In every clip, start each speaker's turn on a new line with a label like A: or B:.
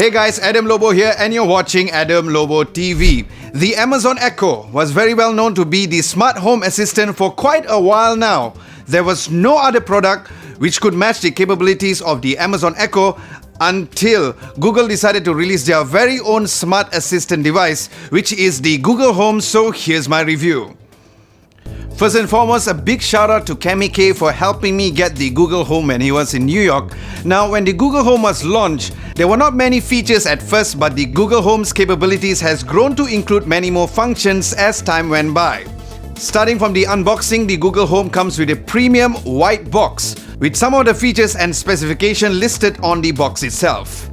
A: Hey guys, Adam Lobo here and you're watching Adam Lobo TV. The Amazon Echo was very well known to be the smart home assistant for quite a while now. There was no other product which could match the capabilities of the Amazon Echo until Google decided to release their very own smart assistant device, which is the Google Home. So here's my review. First and foremost, a big shout out to Cami K for helping me get the Google Home when he was in New York. Now, when the Google Home was launched, there were not many features at first, but the Google Home's capabilities has grown to include many more functions as time went by. Starting from the unboxing, the Google Home comes with a premium white box with some of the features and specifications listed on the box itself.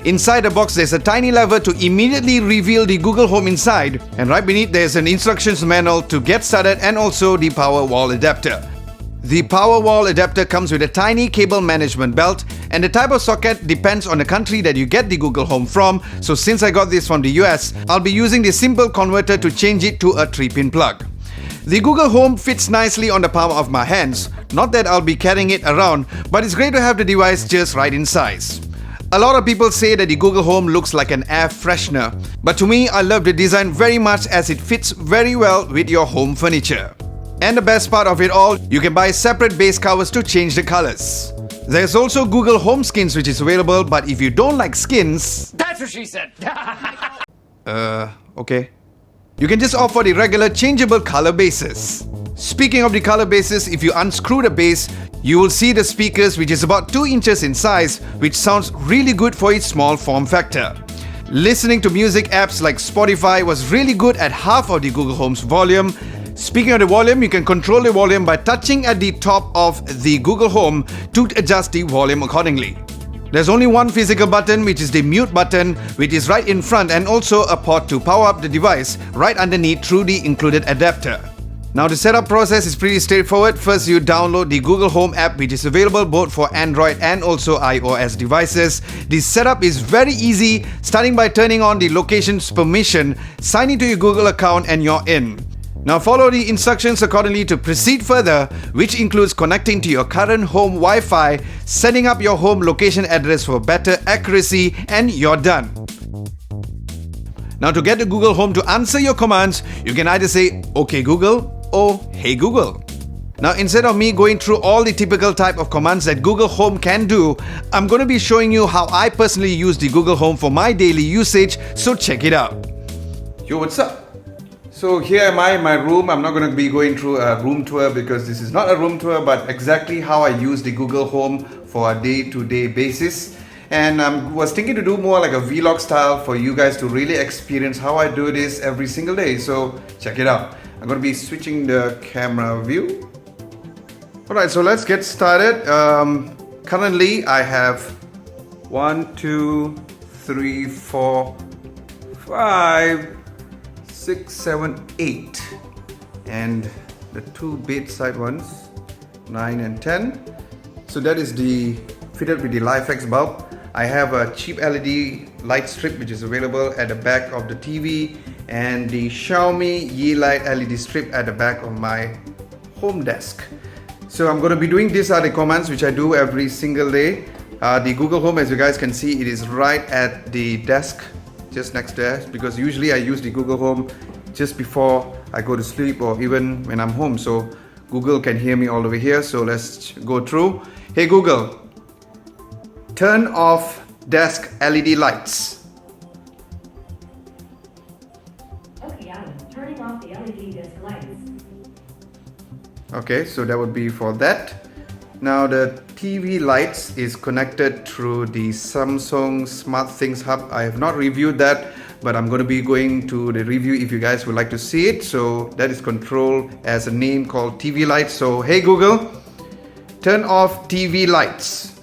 A: Inside the box, there's a tiny lever to immediately reveal the Google Home inside, and right beneath there's an instructions manual to get started and also the power wall adapter. The power wall adapter comes with a tiny cable management belt, and the type of socket depends on the country that you get the Google Home from. So since I got this from the US, I'll be using the simple converter to change it to a 3-pin plug. The Google Home fits nicely on the palm of my hands. Not that I'll be carrying it around, but it's great to have the device just right in size. A lot of people say that the Google Home looks like an air freshener, but to me, I love the design very much as it fits very well with your home furniture. And the best part of it all, you can buy separate base covers to change the colors. There's also Google Home Skins which is available, but if you don't like skins...
B: That's what she said!
A: Okay. You can just opt for the regular changeable color bases. Speaking of the color bases, if you unscrew the base, you will see the speakers which is about 2 inches in size, which sounds really good for its small form factor. Listening to music apps like Spotify was really good at half of the Google Home's volume. Speaking of the volume, you can control the volume by touching at the top of the Google Home to adjust the volume accordingly. There's only one physical button, which is the mute button, which is right in front, and also a port to power up the device right underneath through the included adapter. Now the setup process is pretty straightforward. First, you download the Google Home app, which is available both for Android and also iOS devices. The setup is very easy, starting by turning on the locations permission, sign into your Google account, and you're in. Now follow the instructions accordingly to proceed further, which includes connecting to your current home Wi-Fi, setting up your home location address for better accuracy, and you're done. Now to get the Google Home to answer your commands, you can either say "Okay Google" or "Hey Google." Now instead of me going through all the typical type of commands that Google Home can do, I'm going to be showing you how I personally use the Google Home for my daily usage, so check it out. Yo, what's up? So here am I in my room. I'm not going to be going through a room tour because this is not a room tour, but exactly how I use the Google Home for a day-to-day basis. And I was thinking to do more like a vlog style for you guys to really experience how I do this every single day. So check it out. I'm going to be switching the camera view. Alright, so let's get started. Currently I have 1, 2, 3, 4, 5, 6, 7, 8, and the 2 bedside ones, 9 and 10. So that is the fitted with the LifeX bulb. I have a cheap LED light strip which is available at the back of the TV, and the Xiaomi Yeelight LED strip at the back of my home desk. So I'm going to be doing these are the commands which I do every single day. The Google Home, as you guys can see, it is right at the desk just next there, because usually I use the Google Home just before I go to sleep or even when I'm home, so Google can hear me all the way here. So let's go through. Hey Google, turn off desk LED lights.
C: Okay, Alan, turning off the LED desk lights.
A: Okay, so that would be for that. Now the TV lights is connected through the Samsung Smart Things Hub. I have not reviewed that, but I'm going to be going to the review if you guys would like to see it. So that is controlled as a name called TV lights. So hey Google, turn off TV lights.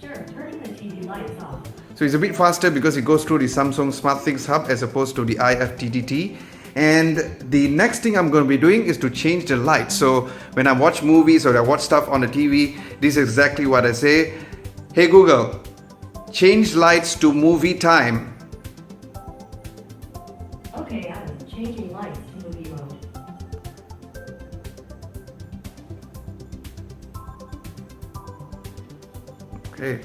C: Sure, turning the TV lights off.
A: So it's a bit faster because it goes through the Samsung Smart Things Hub as opposed to the IFTTT. And the next thing I'm going to be doing is to change the light. So when I watch movies or I watch stuff on the TV, this is exactly what I say. Hey Google, change lights to movie time.
C: Okay, Alan, changing lights to movie mode.
A: Okay,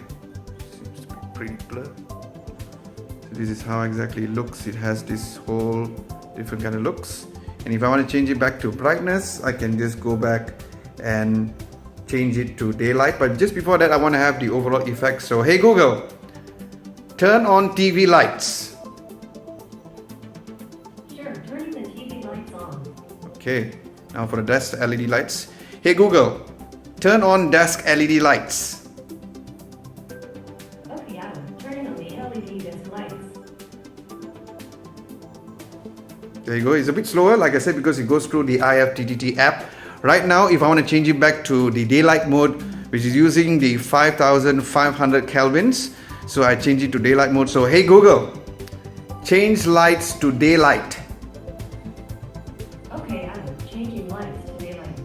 A: seems to be pretty blur. So this is how exactly it looks. It has this whole different kind of looks. And if I want to change it back to brightness, I can just go back and change it to daylight. But just before that, I want to have the overall effect. So hey Google, turn on TV lights.
C: Sure, turning the TV lights on.
A: Okay, now for the desk LED lights. Hey Google, turn on desk LED lights.
C: Okay, Adam, turning on the LED desk lights.
A: There you go. It's a bit slower, like I said, because it goes through the IFTTT app. Right now, if I want to change it back to the daylight mode, which is using the 5500 kelvins, so I change it to daylight mode. So hey Google, change lights to daylight.
C: Okay, Adam, changing lights to daylight.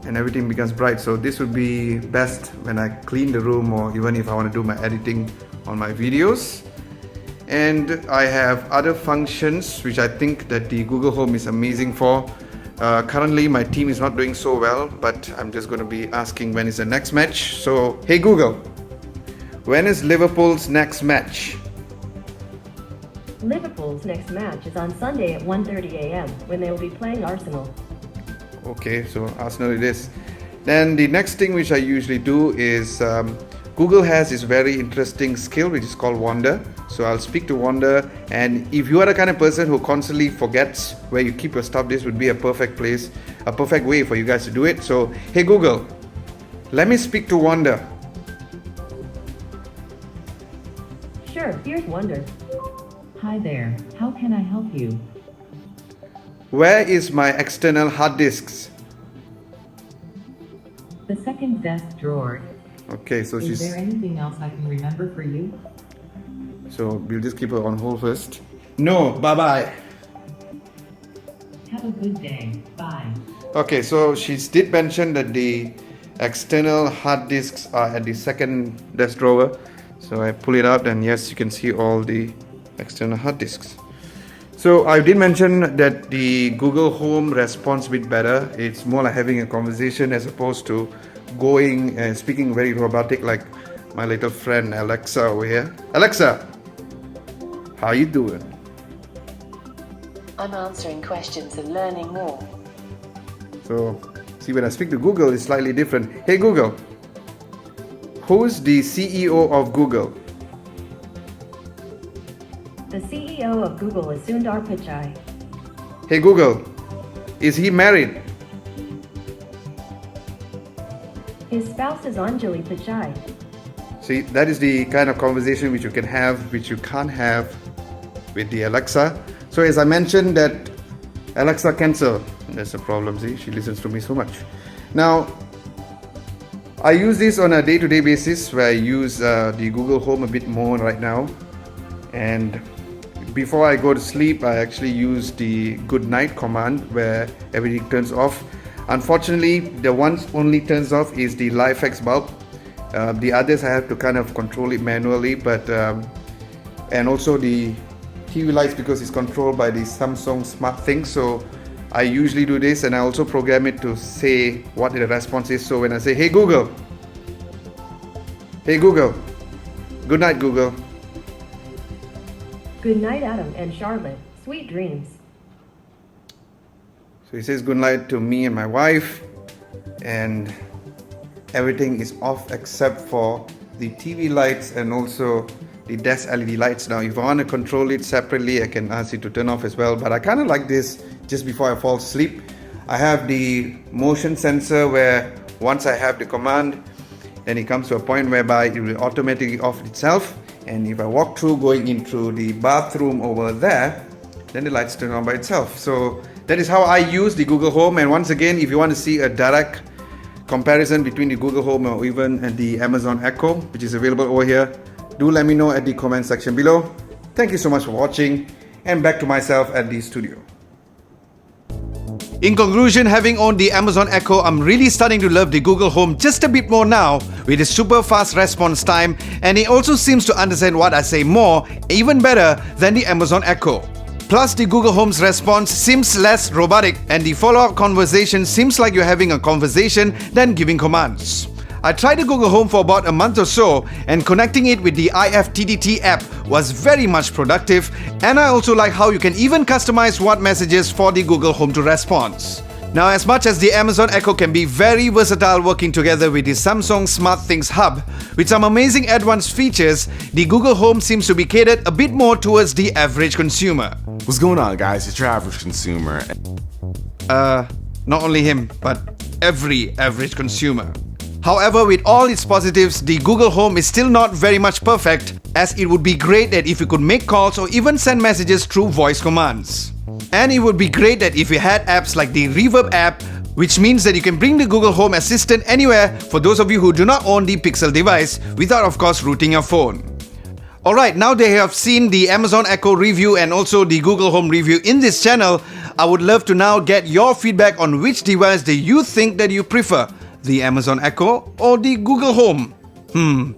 A: And everything becomes bright. So this would be best when I clean the room, or even if I want to do my editing on my videos. And I have other functions which I think that the Google Home is amazing for. Currently my team is not doing so well, but I'm just going to be asking when is the next match. So hey Google, when is Liverpool's next match?
C: Liverpool's next match is on Sunday at 1:30 a.m. when they will be playing Arsenal.
A: Okay, so Arsenal it is. Then the next thing which I usually do is Google has this very interesting skill which is called Wonder. So I'll speak to Wonder, and if you are the kind of person who constantly forgets where you keep your stuff, this would be a perfect place, a perfect way for you guys to do it. So hey Google, let me speak to Wonder.
C: Sure, here's Wonder.
B: Hi there, how can I help you?
A: Where is my external hard disks?
B: The second desk drawer.
A: Okay, so
B: Is there anything else I can remember for you?
A: So we'll just keep her on hold first. No, bye-bye.
B: Have a good day. Bye.
A: Okay, so she did mention that the external hard disks are at the second desk drawer. So I pull it out, and yes, you can see all the external hard disks. So I did mention that the Google Home responds a bit better. It's more like having a conversation as opposed to going and speaking very robotic like my little friend Alexa over here. Alexa, how you doing?
D: I'm answering questions and learning more.
A: So see, when I speak to Google, it's slightly different. Hey Google, who's the CEO of Google?
C: The CEO of Google is Sundar Pichai.
A: Hey Google, is he married?
C: His spouse is Anjali Pichai.
A: See, that is the kind of conversation which you can have, which you can't have with the Alexa. So as I mentioned that Alexa cancel, that's a problem. See, she listens to me so much. Now, I use this on a day-to-day basis where I use the Google Home a bit more right now. And before I go to sleep, I actually use the Goodnight Command where everything turns off. Unfortunately, the one only turns off is the LifeX bulb. The others I have to kind of control it manually, but and also the TV lights, because it's controlled by the Samsung Smart Thing. So I usually do this, and I also program it to say what the response is. So when I say, hey Google, good night Google.
C: Good night, Adam and Charlotte. Sweet dreams.
A: So he says good night to me and my wife, and everything is off except for the TV lights and also the desk LED lights. Now if I want to control it separately, I can ask it to turn off as well, but I kind of like this just before I fall asleep. I have the motion sensor where once I have the command, then it comes to a point whereby it will automatically off itself, and if I walk through going into the bathroom over there, then the lights turn on by itself. So that is how I use the Google Home. And once again, if you want to see a direct comparison between the Google Home or even the Amazon Echo, which is available over here, do let me know at the comment section below. Thank you so much for watching, and back to myself at the studio. In conclusion, having owned the Amazon Echo, I'm really starting to love the Google Home just a bit more now with its super fast response time, and it also seems to understand what I say more, even better than the Amazon Echo. Plus, the Google Home's response seems less robotic, and the follow-up conversation seems like you're having a conversation than giving commands. I tried the Google Home for about a month or so, and connecting it with the IFTTT app was very much productive, and I also like how you can even customize what messages for the Google Home to respond. Now, as much as the Amazon Echo can be very versatile working together with the Samsung SmartThings Hub, with some amazing advanced features, the Google Home seems to be catered a bit more towards the average consumer.
E: What's going on, guys? It's your average consumer.
A: Not only him, but every average consumer. However, with all its positives, the Google Home is still not very much perfect, as it would be great that if you could make calls or even send messages through voice commands. And it would be great that if you had apps like the Reverb app, which means that you can bring the Google Home Assistant anywhere for those of you who do not own the Pixel device, without of course rooting your phone. Alright, now that you have seen the Amazon Echo review and also the Google Home review in this channel, I would love to now get your feedback on which device do you think that you prefer, the Amazon Echo or the Google Home.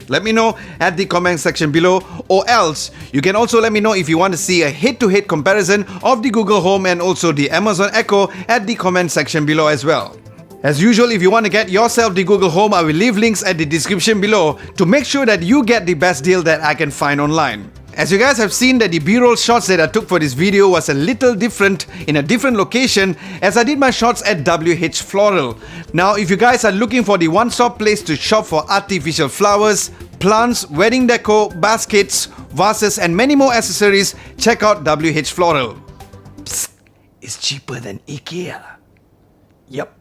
A: Let me know at the comment section below, or else you can also let me know if you want to see a head-to-head comparison of the Google Home and also the Amazon Echo at the comment section below as well. As usual, if you want to get yourself the Google Home, I will leave links at the description below to make sure that you get the best deal that I can find online. As you guys have seen that the B-roll shots that I took for this video was a little different in a different location, as I did my shots at WH Floral. Now, if you guys are looking for the one-stop place to shop for artificial flowers, plants, wedding decor, baskets, vases and many more accessories, check out WH Floral. Psst, it's cheaper than IKEA. Yep.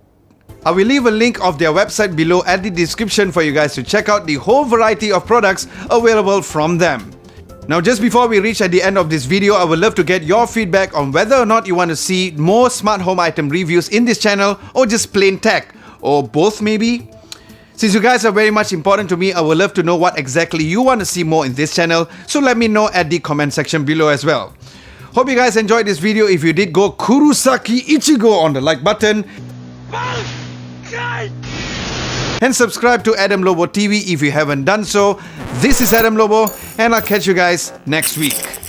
A: I will leave a link of their website below at the description for you guys to check out the whole variety of products available from them. Now, just before we reach at the end of this video, I would love to get your feedback on whether or not you want to see more smart home item reviews in this channel, or just plain tech, or both maybe. Since you guys are very much important to me, I would love to know what exactly you want to see more in this channel, so let me know at the comment section below as well. Hope you guys enjoyed this video. If you did, go Kurosaki Ichigo on the like button. And subscribe to Adam Lobo TV if you haven't done so. This is Adam Lobo, and I'll catch you guys next week.